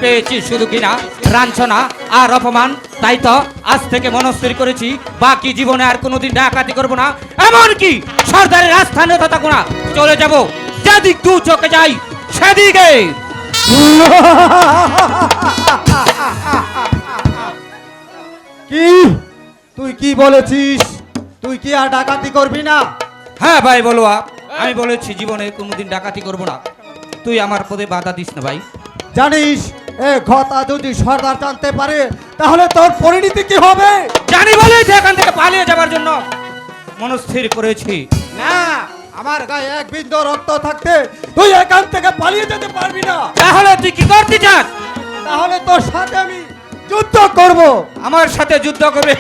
পেয়েছি শুধু কিনা লাঞ্ছনা আর অপমান। তাই তো আজ থেকে মনস্থির করেছি বাকি জীবনে আর কোনোদিন ডাকাতি করবো না, এমনকি সর্দারের আস্থানে থাকবো না। চলে যাব যেদিক দু চোখে যাই সেদিকে। কি তুই কি বলেছিস? তুই কি আর ডাকাতি করবি না? হ্যাঁ ভাই বলুয়া, আমি বলেছি জীবনে কোনোদিন ডাকাতি করবো না। তুই আমার পদে বাধা দিস না ভাই। জানিস এ কথা যদি সর্দার জানতে পারে তাহলে তোর পরিণতি কি হবে? জানি বলেই তো এখান থেকে পালিয়ে যাবার জন্য মনস্থির করেছি। না, আমার গায়ে এক বিন্দু রক্ত থাকতে তুই এখান থেকে পালিয়ে যেতে পারবি না। তাহলে তুই কি করতে চাস? তাহলে তোর সাথে আমি যুদ্ধ করব। আমার সাথে যুদ্ধ করবে?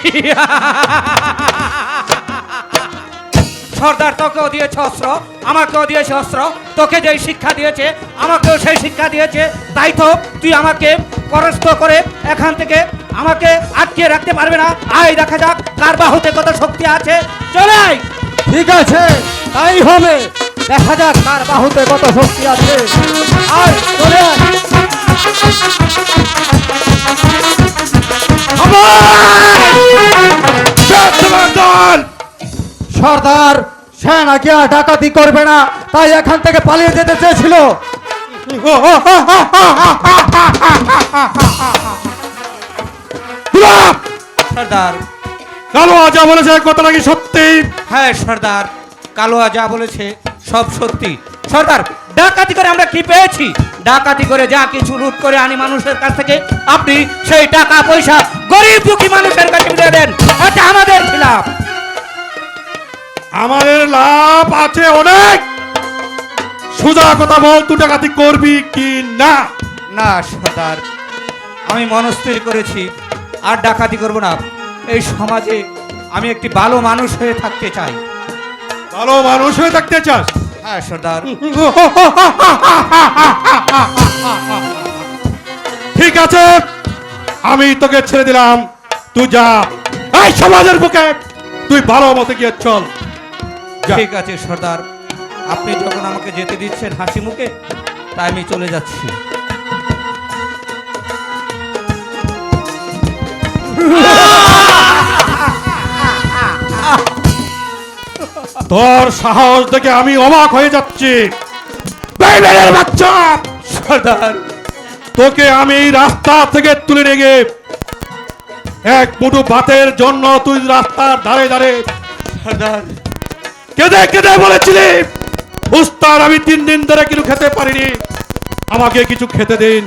সর্দার তোকেও দিয়েছে অস্ত্র, আমাকেও দিয়েছে অস্ত্র। তোকে যেই শিক্ষা দিয়েছে আমাকেও সেই শিক্ষা দিয়েছে। তাই তো তুই আমাকে পরাস্ত করে এখান থেকে আমাকে আটকে রাখতে পারবে না। আয় দেখা যাক কার বাহুতে কত শক্তি আছে। চলে আয়। ঠিক আছে, তাই হবে। দেখা যাক কার বাহুতে কত শক্তি আছে। আয় চলে আয়। সর্দার সে নাকি আর ডাকাতি করবে না, তাই এখান থেকে পালিয়ে যেতে চেয়েছিল। সর্দার, কালোয়া যা বলেছে কথা নাকি সত্যি? হ্যাঁ সর্দার, কালোয়া যা বলেছে সব সত্যি। সর্দার, ডাকাতি করে আমরা কি পেয়েছি? ডাকাতি করে যা কিছু লুট করে আনি মানুষের কাছ থেকে, আপনি সেই টাকা পয়সা গরিব দুঃখী মানুষের কাছে দিয়ে দেন। এটা আমাদের খিলাফ। আমাদের লাভ আছে অনেক। সোজা কথা বল, তুই ডাকাতি করবি কি না? না সর্দার, আমি মনস্থির করেছি আর ডাকাতি করব না। এই সমাজে আমি একটি ভালো মানুষ হয়ে থাকতে চাই। ভালো মানুষ হয়ে থাকতে চাস? হ্যাঁ সর্দার। ঠিক আছে, আমি তোকে ছেড়ে দিলাম। তুই যা, এই সমাজের বুকে তুই ভালো মতো গিয়ে চল। যা। ঠিক আছে সর্দার, আপনি যখন আমাকে যেতে দিচ্ছেন হাসি মুখে, তাই আমি চলে যাচ্ছি। তোর সাহস দেখে আমি অবাক হয়ে যাচ্ছি। বেইমানের বাচ্চা! সর্দার, তোকে আমি এই রাস্তা থেকে তুলে নিয়ে গিয়ে এক মুঠো ভাতের জন্য তুই রাস্তার ধারে ধারে সর্দার, কেঁদে কেঁদে বলেছিলি উস্তাদ আমি 3 দিন ধরে কিছু খেতে পারিনি, আমাকে কিছু খেতে দিন।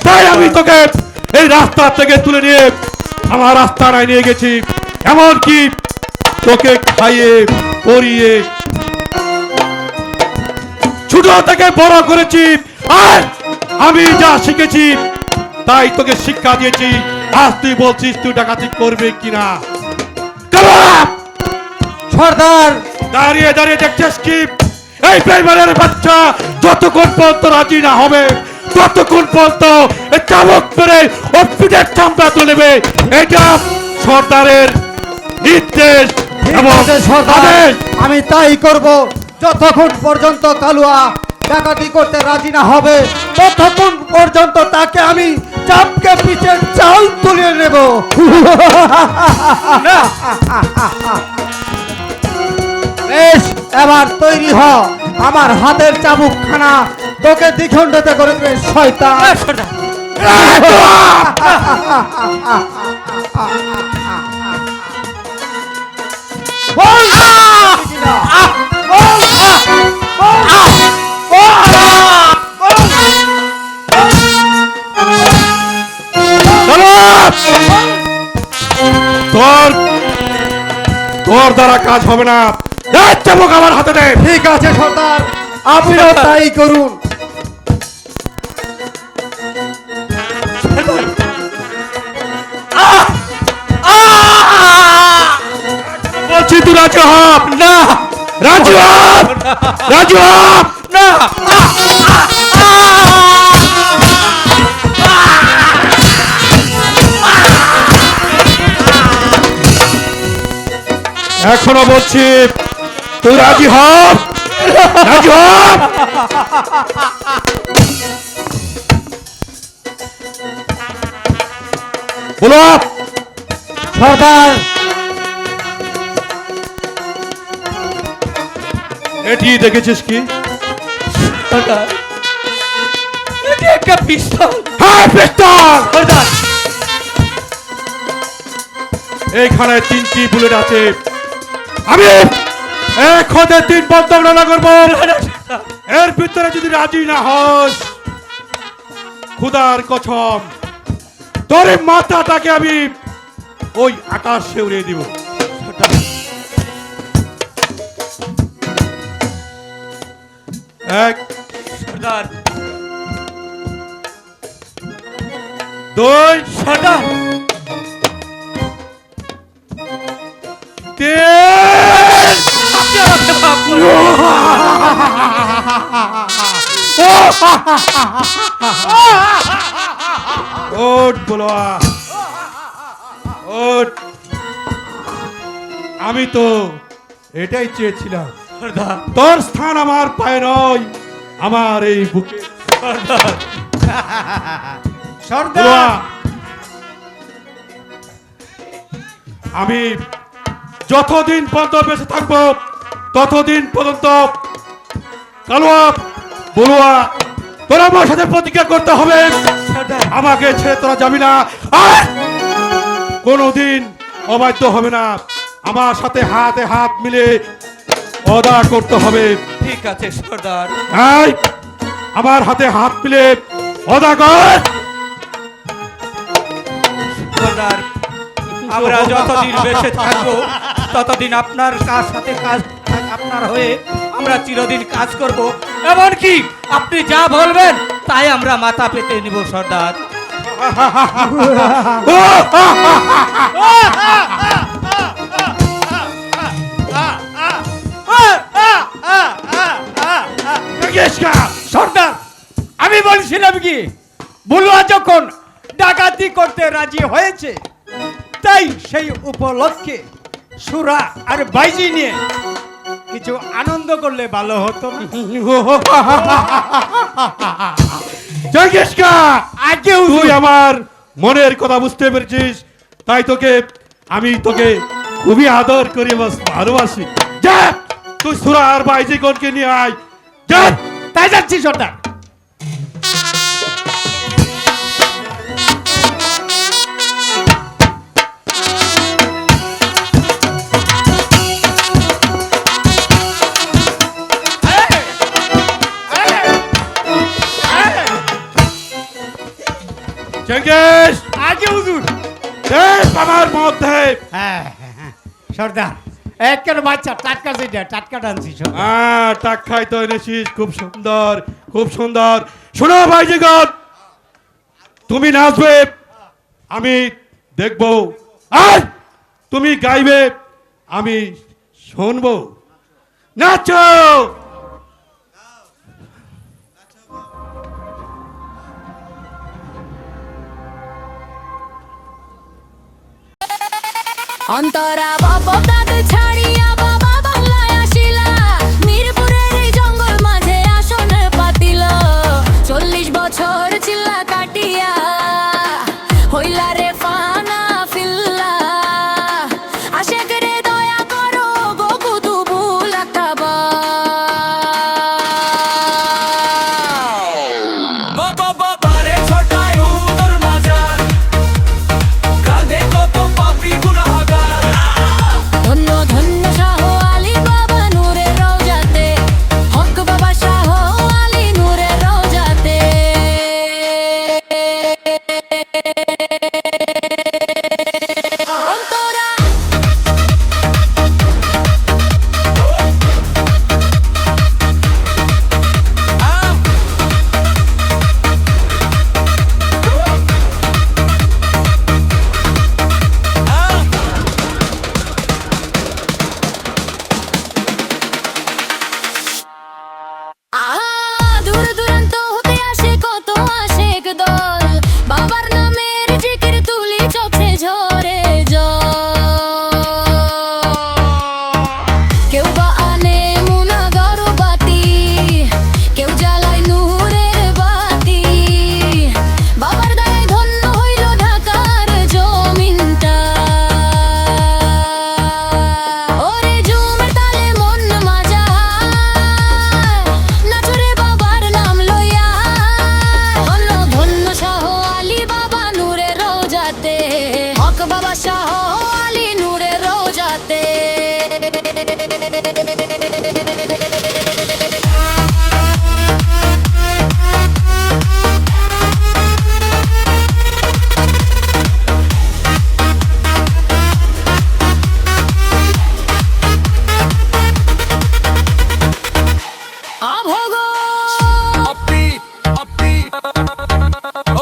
তাই আমি তোকে এই রাস্তা থেকে তুলে নিয়ে আমার রাস্তায় নিয়ে গেছি, এমনকি তোকে খাইয়ে পরিয়ে ছোট থেকে বড় করেছি। আর আমি যা শিখেছি তাই তোকে শিক্ষা দিয়েছি। আজ তুই বলছিস তুই ডাকাতি করবে কিনা? সর্দার, দাঁড়িয়ে দাঁড়িয়ে দেখছিস কি? এই বেইমানের বাচ্চা যতক্ষণ পর্যন্ত রাজি না হবে ততক্ষণ পর্যন্ত চাবক করে ওর পিঠের চামড়া তুলে নেবে। এটা সর্দারের নির্দেশ এবং আদেশ। আমি তাই করব। যতক্ষণ পর্যন্ত কালুয়া ডাকাতি করতে রাজি না হবে ততক্ষণ পর্যন্ত তাকে আমি চাপকে পিছের চাল তুলে নেব। বেশ, এবার তৈরি হ। আমার হাতের চাবুকখানা তোকে দ্বিখণ্ডিত করে দেবে শয়তান। সর্দার, বল! বল! তোর তোর দ্বারা কাজ হবে না। চাবুক আমার হাতে দে। ঠিক আছে সর্দার, আপনিও তাই করুন। বলছি তুই রাজু হব না। রাজু হব, রাজু হব না। এখনো বলছি তুই রাজি হ, রাজি হ। বলো সর্দার, এটি দেখেছিস কি? সর্দার, এটি একটা পিস্তল। হ্যাঁ পিস্তল। সর্দার, এইখানে 3টি বুলেট আছে। আমি এক হতে 3 বন্ধ রান্না করবো। এর ভিতরে যদি রাজি না হস, খুদার কসম তোর এই মাথাটাকে আমি ওই আকাশে উড়িয়ে দিব। এক, সর্দার, 2, সর্দার, 3। আপনি আমাকে মাফ করুন। ওঠ বলোয়া, ওঠ। আমি তো এটাই চেয়েছিলাম, সর্দার, তোর স্থান আমার পায়ে নয়, আমার এই বুকে। সর্দার, বলোয়া, আমি যতদিন পর্যন্ত বেঁচে থাকবো ততদিন পর্যন্ত কালুয়া বলুয়া তোরা আমার সাথে প্রতিজ্ঞা করতে হবে, সর্দার, আমাকে ছেড়ে তোরা যাবি না, আর কোনোদিন অবাধ্য হবে না, আমার সাথে হাতে হাত মিলে অদা করতে হবে। ঠিক আছে সর্দার। এই, আমার হাতে হাত মিলে অদা কর। সর্দার, আমরা যতদিন বেঁচে থাকবো ততদিন আপনার সাথে কাজ, আপনার হয়ে আমরা চিরদিন কাজ করব, এমনকি আপনি যা বলবেন তাই আমরা মাথা পেতে নিব সর্দার। সর্দার, আমি বলছিলাম কি, বুলুয়া যখন ডাকাতি করতে রাজি হয়েছে, তাই সেই উপলক্ষে সুরা আর বাইজি নিয়ে কিছু আনন্দ করলে ভালো হতো না? জঙ্গিসকা, আগে তুই আমার মনের কথা বুঝতে পেরেছিস, তাই আমি তোকে খুবই আদর করি, ভালোবাসি। যা তুই সুরা আর বাইজি গণকে নিয়ে আয়, যা। তাই যাচ্ছি সর্দার। জঙ্গিস, আগে হুজুর। আমার মধ্যে হ্যাঁ সর্দার, একের বাচ্চা টাটকা, যেটা টাটকা টানছি সর্দার। টাকাই তো এনেছিস, খুব সুন্দর, খুব সুন্দর। শোনো ভাইজিগণ, তুমি নাচবে, আমি দেখবো, আর তুমি গাইবে, আমি শুনবো। নাচো। অন্তরা বপদাদ ছাড়িয়া বাবা বাংলায় আসিলা, মিরপুরের এই জঙ্গল মাঝে আসন পাতিল, 40 বছর চিল্লা কাটিয়া হইলা রে ফানা ফিল্লা, আশেক রে দয়া করো গো কুতুবুল আকাবা। বাবা বাবা রে ছোটায় উদর মাজার, কাঁদে কত পাপী গুনাহগার। ধন্য ধন্য বাবা শাহ আলী নূরের রোজাতে। আপনি আপনি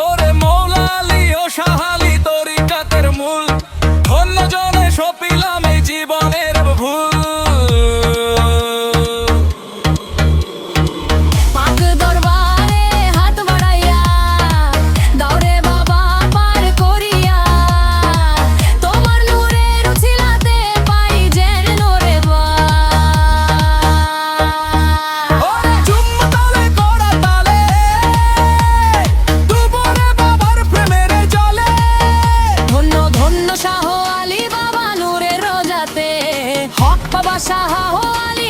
ওরে মৌলালি ও শাহালি তরিকাতের মূল অন্য জনে সপিলাম এই জীবনের ভুল পাক দরবারে হাত বাড়াইয়া দাওরে বাবা পার করিয়া তোমার নূরের উছিলাতে পাই যেন রে বা। ওরে চুম্মা তালে কড়া তালে দুপুরে বাবার প্রেমের জলে ধন্য ধন্য শাহ আলী বাবা নূরের রোজাতে হক বাবা শাহ আলী